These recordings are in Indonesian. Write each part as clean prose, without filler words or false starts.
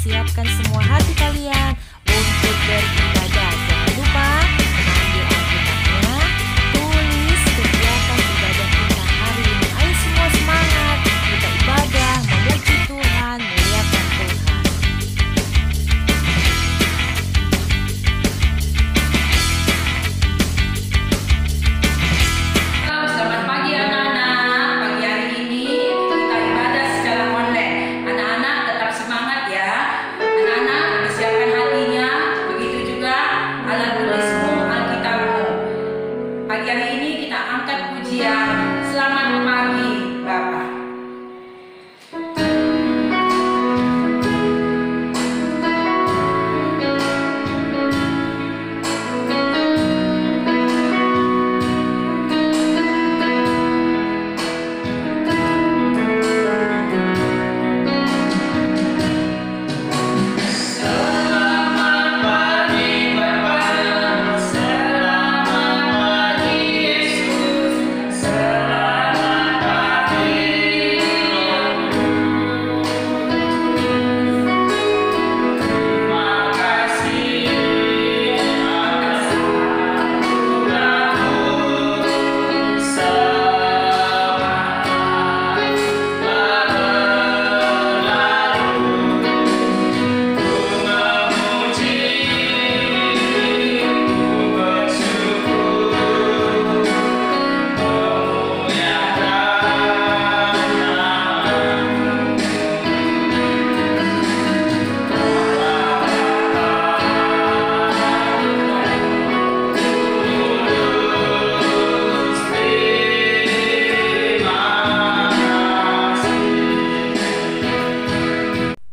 siapkan semua hati kalian untuk beribadah. Jangan lupa ambil Alkitabnya, tulis kegiatan ibadah kita hari ini. Ayo semua semangat, kita ibadah, memuji Tuhan, muliakan Tuhan. Selamat pagi anak-anak. Pagi hari ini kita ibadah secara online. Anak-anak tetap semangat ya. Anak-anak persiapkan hatinya, begitu juga alat tulismu, Alkitabmu. Pagi hari ini kita angkat pujian Selamat Pagi Bapa.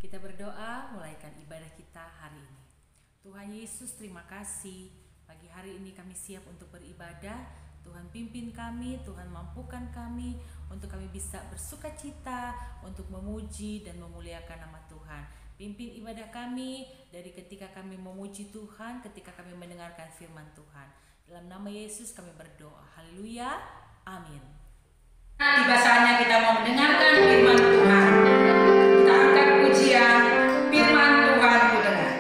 Kita berdoa, mulaikan ibadah kita hari ini. Tuhan Yesus, terima kasih. Pagi hari ini kami siap untuk beribadah. Tuhan pimpin kami, Tuhan mampukan kami untuk kami bisa bersuka cita, untuk memuji dan memuliakan nama Tuhan. Pimpin ibadah kami dari ketika kami memuji Tuhan, ketika kami mendengarkan firman Tuhan. Dalam nama Yesus kami berdoa. Haleluya. Amin. Tiba saatnya kita mau mendengarkan firman Tuhan. Kita angkat pujian firman Tuhan ku dengar.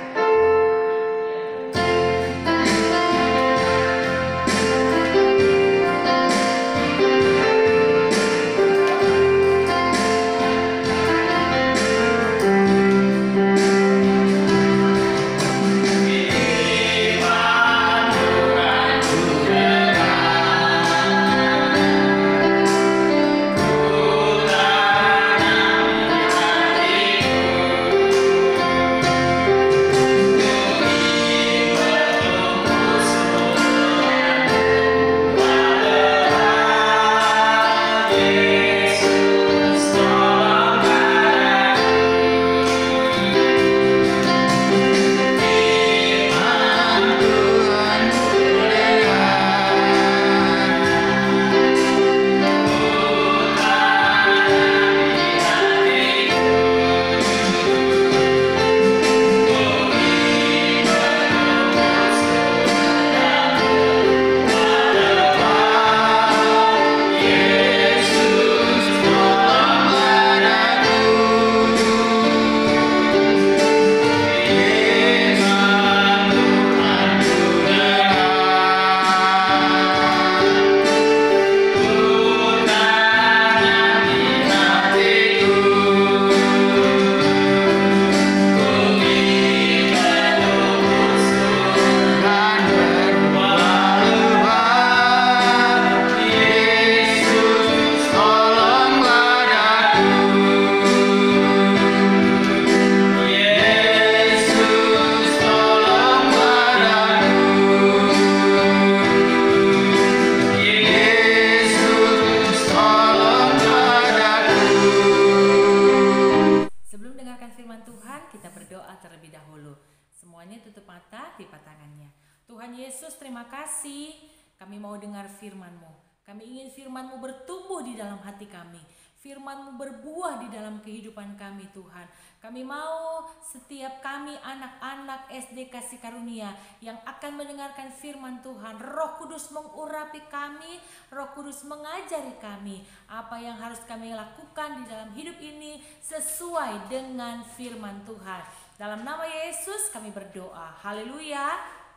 Sebelum dengarkan firman Tuhan, kita berdoa terlebih dahulu. Semuanya tutup mata, lipat tangannya. Tuhan Yesus, terima kasih. Kami mau dengar firman-Mu. Kami ingin firman-Mu bertumbuh di dalam hati kami. Firman-Mu berbuah di dalam kehidupan kami, Tuhan. Kami mau setiap kami anak-anak SD Kasih Karunia yang akan mendengarkan firman Tuhan, Roh Kudus mengurapi kami, Roh Kudus mengajari kami apa yang harus kami lakukan di dalam hidup ini sesuai dengan firman Tuhan. Dalam nama Yesus kami berdoa. Haleluya.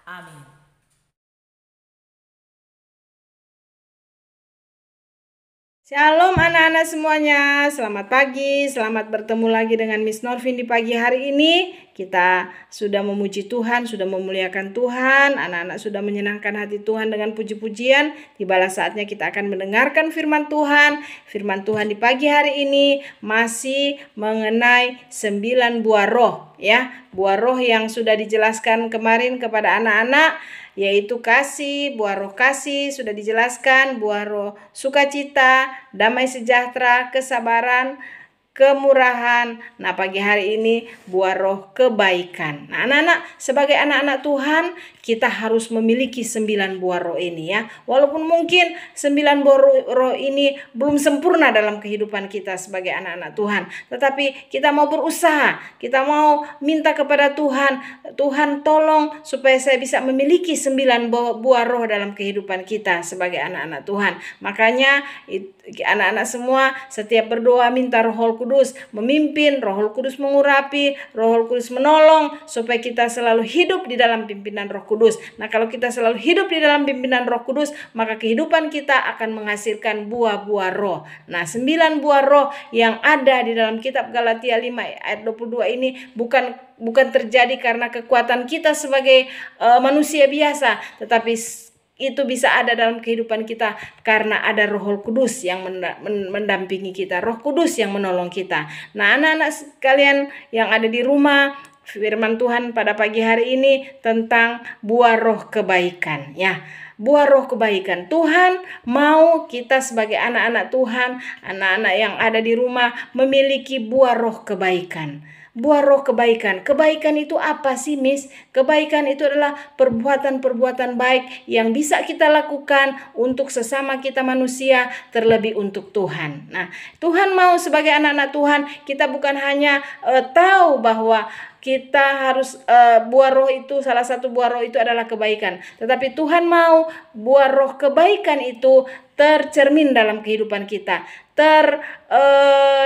Amin. Shalom anak-anak semuanya, selamat pagi, selamat bertemu lagi dengan Miss Norvin di pagi hari ini. Kita sudah memuji Tuhan, sudah memuliakan Tuhan, anak-anak sudah menyenangkan hati Tuhan dengan puji-pujian. Tibalah saatnya kita akan mendengarkan firman Tuhan. Firman Tuhan di pagi hari ini masih mengenai 9 buah roh, ya. Buah roh yang sudah dijelaskan kemarin kepada anak-anak, yaitu kasih, buah roh kasih sudah dijelaskan, buah roh sukacita, damai sejahtera, kesabaran, kemurahan. Nah, pagi hari ini buah roh kebaikan. Nah, anak-anak, sebagai anak-anak Tuhan, kita harus memiliki 9 buah roh ini, ya. Walaupun mungkin 9 buah roh ini belum sempurna dalam kehidupan kita sebagai anak-anak Tuhan, tetapi kita mau berusaha, kita mau minta kepada Tuhan, Tuhan tolong supaya saya bisa memiliki 9 buah roh dalam kehidupan kita sebagai anak-anak Tuhan. Makanya anak-anak semua setiap berdoa minta Roh Kudus memimpin, Roh Kudus mengurapi, Roh Kudus menolong supaya kita selalu hidup di dalam pimpinan Roh Kudus. Nah, kalau kita selalu hidup di dalam pimpinan Roh Kudus, maka kehidupan kita akan menghasilkan buah-buah roh. Nah, 9 buah roh yang ada di dalam kitab Galatia 5 ayat 22 ini bukan terjadi karena kekuatan kita sebagai manusia biasa, tetapi itu bisa ada dalam kehidupan kita karena ada Roh Kudus yang mendampingi kita, Roh Kudus yang menolong kita. Nah, anak-anak sekalian yang ada di rumah, firman Tuhan pada pagi hari ini tentang buah roh kebaikan, ya. Buah roh kebaikan. Tuhan mau kita sebagai anak-anak Tuhan, anak-anak yang ada di rumah memiliki buah roh kebaikan. Buah roh kebaikan. Kebaikan itu apa sih, Miss? Kebaikan itu adalah perbuatan-perbuatan baik yang bisa kita lakukan untuk sesama kita manusia, terlebih untuk Tuhan. Nah, Tuhan mau sebagai anak-anak Tuhan, kita bukan hanya tahu bahwa kita harus buah roh itu, salah satu buah roh itu adalah kebaikan. Tetapi Tuhan mau buah roh kebaikan itu tercermin dalam kehidupan kita,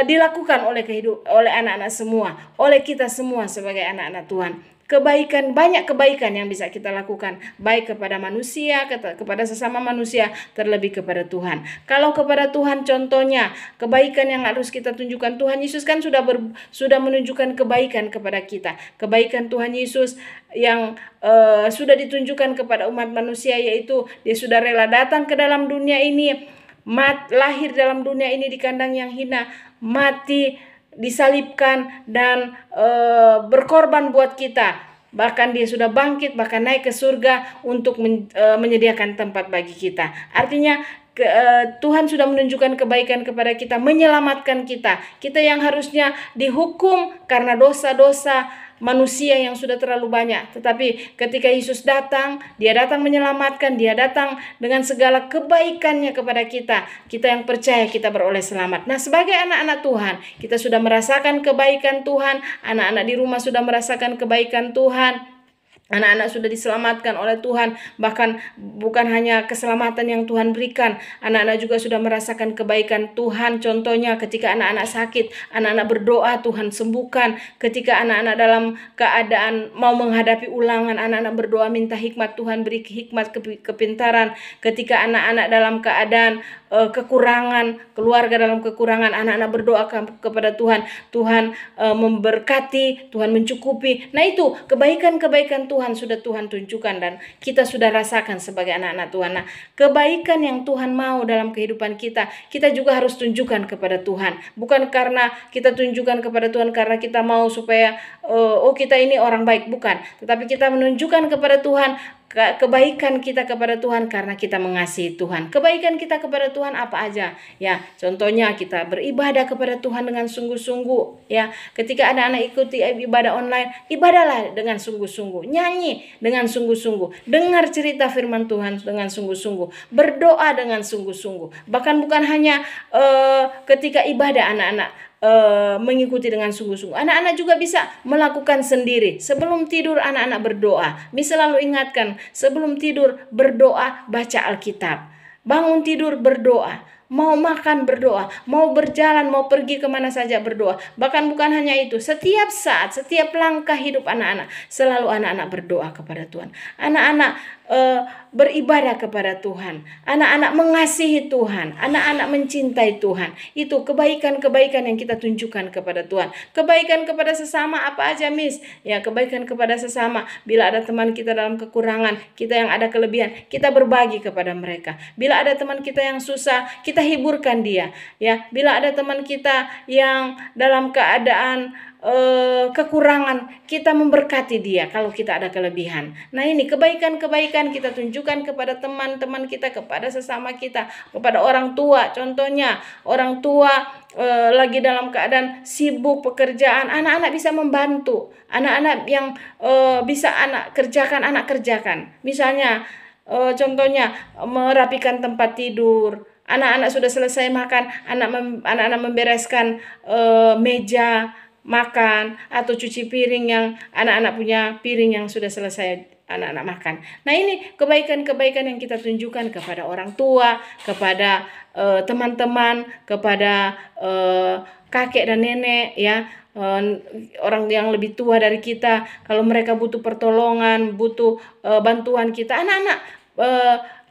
dilakukan oleh anak-anak semua, oleh kita semua sebagai anak-anak Tuhan. Kebaikan, banyak kebaikan yang bisa kita lakukan, baik kepada manusia, kepada sesama manusia, terlebih kepada Tuhan. Kalau kepada Tuhan, contohnya kebaikan yang harus kita tunjukkan, Tuhan Yesus kan sudah menunjukkan kebaikan kepada kita. Kebaikan Tuhan Yesus yang sudah ditunjukkan kepada umat manusia, yaitu Dia sudah rela datang ke dalam dunia ini, lahir dalam dunia ini di kandang yang hina, mati, disalibkan, dan berkorban buat kita. Bahkan Dia sudah bangkit, bahkan naik ke surga untuk menyediakan tempat bagi kita. Artinya Tuhan sudah menunjukkan kebaikan kepada kita, menyelamatkan kita. Kita yang harusnya dihukum karena dosa-dosa manusia yang sudah terlalu banyak. Tetapi ketika Yesus datang, Dia datang menyelamatkan, Dia datang dengan segala kebaikannya kepada kita. Kita yang percaya kita beroleh selamat. Nah, sebagai anak-anak Tuhan, kita sudah merasakan kebaikan Tuhan. Anak-anak di rumah sudah merasakan kebaikan Tuhan. Anak-anak sudah diselamatkan oleh Tuhan. Bahkan bukan hanya keselamatan yang Tuhan berikan, anak-anak juga sudah merasakan kebaikan Tuhan. Contohnya ketika anak-anak sakit, anak-anak berdoa, Tuhan sembuhkan. Ketika anak-anak dalam keadaan mau menghadapi ulangan, anak-anak berdoa minta hikmat, Tuhan beri hikmat, kepintaran. Ketika anak-anak dalam keadaan kekurangan, keluarga dalam kekurangan, anak-anak berdoa kepada Tuhan, Tuhan memberkati, Tuhan mencukupi. Nah, itu kebaikan-kebaikan Tuhan sudah Tuhan tunjukkan dan kita sudah rasakan sebagai anak-anak Tuhan. Nah, kebaikan yang Tuhan mau dalam kehidupan kita, kita juga harus tunjukkan kepada Tuhan. Bukan karena kita tunjukkan kepada Tuhan karena kita mau supaya kita ini orang baik, bukan. Tetapi kita menunjukkan kepada Tuhan kebaikan kita kepada Tuhan karena kita mengasihi Tuhan. Kebaikan kita kepada Tuhan apa aja? Ya, contohnya kita beribadah kepada Tuhan dengan sungguh-sungguh. Ya, ketika ada anak ikuti ibadah online, ibadahlah dengan sungguh-sungguh. Nyanyi dengan sungguh-sungguh. Dengar cerita firman Tuhan dengan sungguh-sungguh. Berdoa dengan sungguh-sungguh. Bahkan bukan hanya ketika ibadah anak-anak mengikuti dengan sungguh-sungguh. Anak-anak juga bisa melakukan sendiri. Sebelum tidur anak-anak berdoa. Bisa selalu ingatkan, sebelum tidur berdoa, baca Alkitab. Bangun tidur berdoa. mau makan berdoa, mau berjalan, mau pergi kemana saja berdoa. Bahkan bukan hanya itu, setiap saat, setiap langkah hidup anak-anak, selalu anak-anak berdoa kepada Tuhan. Anak-anak beribadah kepada Tuhan. Anak-anak mengasihi Tuhan. Anak-anak mencintai Tuhan. Itu kebaikan-kebaikan yang kita tunjukkan kepada Tuhan. Kebaikan kepada sesama apa aja, Miss? Ya, kebaikan kepada sesama. Bila ada teman kita dalam kekurangan, kita yang ada kelebihan, kita berbagi kepada mereka. Bila ada teman kita yang susah, kita hiburkan dia. Ya, bila ada teman kita yang dalam keadaan kekurangan, kita memberkati dia kalau kita ada kelebihan. Nah, ini kebaikan-kebaikan kita tunjukkan kepada teman-teman kita, kepada sesama kita, kepada orang tua. Contohnya orang tua lagi dalam keadaan sibuk pekerjaan, anak-anak bisa membantu. Anak-anak yang bisa anak kerjakan. Misalnya contohnya merapikan tempat tidur. Anak-anak sudah selesai makan, anak-anak membereskan meja makan, atau cuci piring yang anak-anak punya piring yang sudah selesai anak-anak makan. Nah, ini kebaikan-kebaikan yang kita tunjukkan kepada orang tua, kepada teman-teman, kepada kakek dan nenek, ya, orang yang lebih tua dari kita. Kalau mereka butuh pertolongan, butuh bantuan kita, anak-anak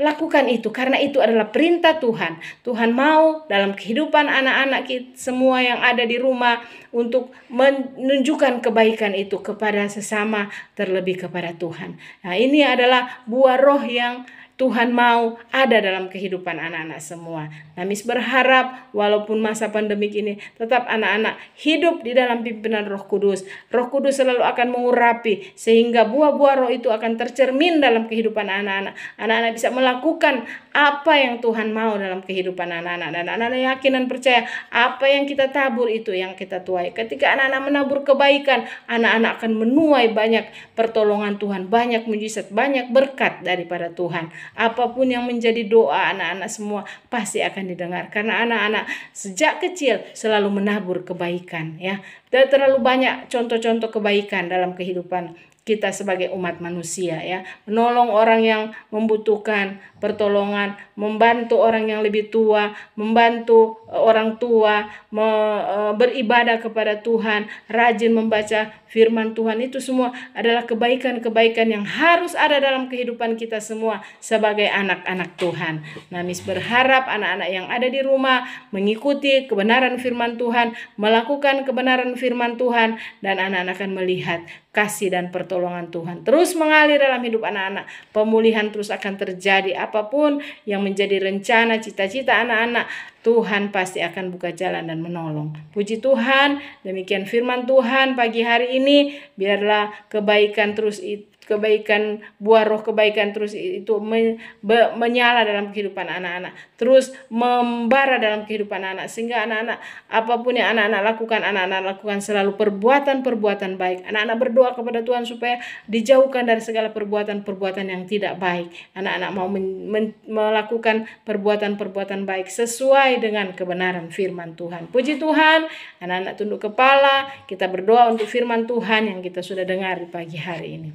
lakukan itu, karena itu adalah perintah Tuhan. Tuhan mau dalam kehidupan anak-anak kita semua yang ada di rumah untuk menunjukkan kebaikan itu kepada sesama, terlebih kepada Tuhan. Nah, ini adalah buah roh yang Tuhan mau ada dalam kehidupan anak-anak semua. Nah, Miss berharap walaupun masa pandemik ini tetap anak-anak hidup di dalam pimpinan Roh Kudus. Roh Kudus selalu akan mengurapi sehingga buah-buah roh itu akan tercermin dalam kehidupan anak-anak. Anak-anak bisa melakukan apa yang Tuhan mau dalam kehidupan anak-anak. Dan anak-anak yakin dan percaya apa yang kita tabur itu yang kita tuai. Ketika anak-anak menabur kebaikan, anak-anak akan menuai banyak pertolongan Tuhan, banyak mujizat, banyak berkat daripada Tuhan. Apapun yang menjadi doa anak-anak semua pasti akan didengar, karena anak-anak sejak kecil selalu menabur kebaikan, ya. Dan terlalu banyak contoh-contoh kebaikan dalam kehidupan kita sebagai umat manusia, ya. Menolong orang yang membutuhkan pertolongan, membantu orang yang lebih tua, membantu orang tua, beribadah kepada Tuhan, rajin membaca firman Tuhan, itu semua adalah kebaikan-kebaikan yang harus ada dalam kehidupan kita semua sebagai anak-anak Tuhan. Nah, Miss berharap anak-anak yang ada di rumah mengikuti kebenaran firman Tuhan, melakukan kebenaran firman Tuhan, dan anak-anak akan melihat kasih dan pertolongan Tuhan terus mengalir dalam hidup anak-anak. Pemulihan terus akan terjadi. Apapun yang menjadi rencana, cita-cita anak-anak, Tuhan pasti akan buka jalan dan menolong. Puji Tuhan, demikian firman Tuhan pagi hari ini. Biarlah kebaikan terus kebaikan, buah roh kebaikan terus itu menyala dalam kehidupan anak-anak, terus membara dalam kehidupan anak, sehingga anak-anak apapun yang anak-anak lakukan selalu perbuatan-perbuatan baik. Anak-anak berdoa kepada Tuhan supaya dijauhkan dari segala perbuatan-perbuatan yang tidak baik. Anak-anak mau melakukan perbuatan-perbuatan baik sesuai dengan kebenaran firman Tuhan. Puji Tuhan, anak-anak tunduk kepala, kita berdoa untuk firman Tuhan yang kita sudah dengar di pagi hari ini.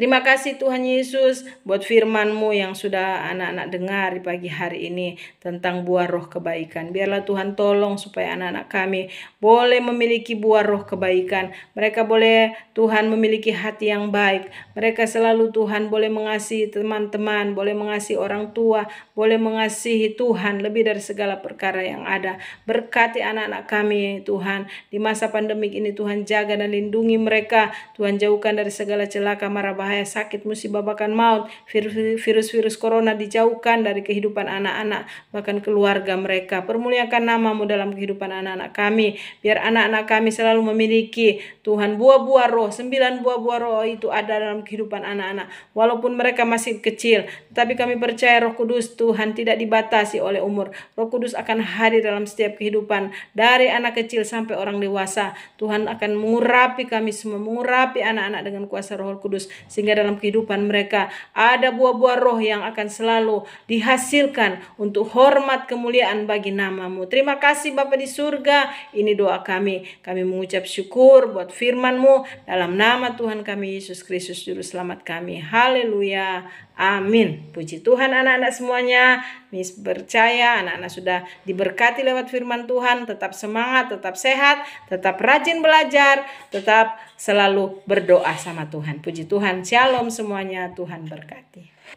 Terima kasih Tuhan Yesus buat firman-Mu yang sudah anak-anak dengar di pagi hari ini tentang buah roh kebaikan. Biarlah Tuhan tolong supaya anak-anak kami boleh memiliki buah roh kebaikan. Mereka boleh Tuhan memiliki hati yang baik. Mereka selalu Tuhan boleh mengasihi teman-teman, boleh mengasihi orang tua, boleh mengasihi Tuhan lebih dari segala perkara yang ada. Berkati anak-anak kami Tuhan di masa pandemik ini. Tuhan jaga dan lindungi mereka. Tuhan jauhkan dari segala celaka, mara bahaya, sakit, musibah, bahkan maut. Virus-virus corona dijauhkan dari kehidupan anak-anak, bahkan keluarga mereka. Permuliakan nama-Mu dalam kehidupan anak-anak kami. Biar anak-anak kami selalu memiliki Tuhan buah-buah roh. 9 buah-buah roh itu ada dalam kehidupan anak-anak. Walaupun mereka masih kecil, tapi kami percaya Roh Kudus Tuhan tidak dibatasi oleh umur. Roh Kudus akan hadir dalam setiap kehidupan, dari anak kecil sampai orang dewasa. Tuhan akan mengurapi kami semua, mengurapi anak-anak dengan kuasa Roh Kudus, sehingga dalam kehidupan mereka ada buah-buah roh yang akan selalu dihasilkan untuk hormat kemuliaan bagi nama-Mu. Terima kasih Bapa di surga, ini doa kami. Kami mengucap syukur buat firman-Mu dalam nama Tuhan kami Yesus Kristus Juru Selamat kami. Haleluya. Amin. Puji Tuhan anak-anak semuanya. Miss percaya anak-anak sudah diberkati lewat firman Tuhan. Tetap semangat, tetap sehat, tetap rajin belajar, tetap selalu berdoa sama Tuhan. Puji Tuhan. Shalom semuanya. Tuhan berkati.